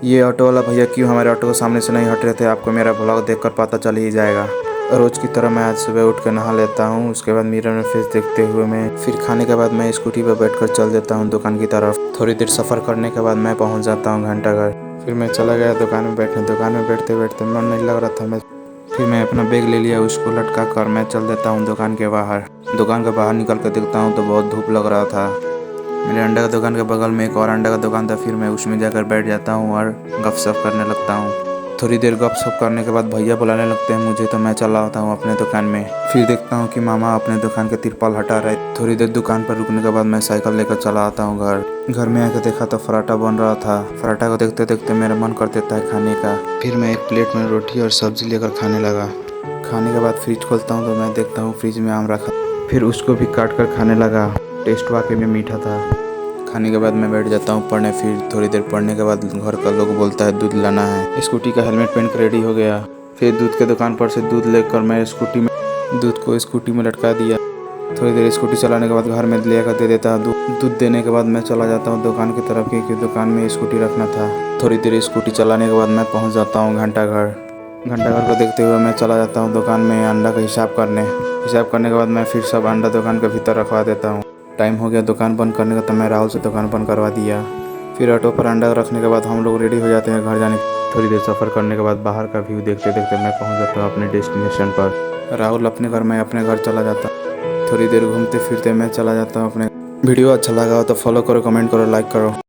ये ऑटो वाला भैया क्यों हमारे ऑटो के सामने से नहीं हट रहे थे, आपको मेरा ब्लॉग देखकर पता चल ही जाएगा। रोज़ की तरह मैं आज सुबह उठ कर नहा लेता हूँ। उसके बाद मिरर में फेस देखते हुए मैं फिर खाने के बाद मैं स्कूटी पर बैठकर चल देता हूँ दुकान की तरफ। थोड़ी देर सफ़र करने के बाद मैं पहुँच जाता हूँ घंटाघर। फिर मैं चला गया दुकान में बैठने। दुकान में बैठते बैठते मन नहीं लग रहा था। फिर मैं अपना बैग ले लिया, उसको लटका कर मैं चल देता हूँ दुकान के बाहर। दुकान के बाहर निकल कर देखता हूँ तो बहुत धूप लग रहा था। मेरे अंडे का दुकान के बगल में एक और अंडे का दुकान था। फिर मैं उसमें जाकर बैठ जाता हूँ और गपशप करने लगता हूँ। थोड़ी देर गपशप करने के बाद भैया बुलाने लगते हैं मुझे, तो मैं चला आता हूँ अपने दुकान में। फिर देखता हूँ कि मामा अपने दुकान के तिरपाल हटा रहे। थोड़ी देर दुकान पर रुकने के बाद मैं साइकिल लेकर चला आता हूँ घर। घर में आकर देखा तो पराठा बन रहा था। पराठा को देखते देखते मेरा मन कर देता है खाने का। फिर मैं एक प्लेट में रोटी और सब्जी लेकर खाने लगा। खाने के बाद फ्रिज खोलता हूँ तो मैं देखता हूँ फ्रिज में आम रखा। फिर उसको भी काट कर खाने लगा। टेस्ट वाकई में मीठा था। खाने के बाद मैं बैठ जाता हूँ पढ़ने। फिर थोड़ी देर पढ़ने के बाद घर का लोग बोलता है दूध लाना है। स्कूटी का हेलमेट पहन कर रेडी हो गया। फिर दूध के दुकान पर से दूध लेकर मैं दूध को स्कूटी में लटका दिया। थोड़ी देर स्कूटी चलाने के बाद घर में ले कर दे देता। दूध देने के बाद मैं चला जाता हूँ दुकान की तरफ, क्योंकि दुकान में स्कूटी रखना था। थोड़ी देर स्कूटी चलाने के बाद मैं पहुँच जाता हूँ घंटाघर। घंटाघर को देखते हुए मैं चला जाता हूँ दुकान में अंडा का हिसाब करने। हिसाब करने के बाद मैं फिर सब अंडा दुकान के भीतर रखवा देता हूँ। टाइम हो गया दुकान बंद करने का, तो मैं राहुल से दुकान बंद करवा दिया। फिर ऑटो पर अंडा रखने के बाद हम लोग रेडी हो जाते हैं घर जाने। थोड़ी देर सफ़र करने के बाद बाहर का व्यू देखते देखते मैं पहुंच जाता हूँ अपने डेस्टिनेशन पर। राहुल अपने घर, मैं अपने घर चला जाता। थोड़ी देर घूमते फिरते मैं चला जाता हूँ अपने। वीडियो अच्छा लगा हो तो फॉलो करो, कमेंट करो, लाइक करो।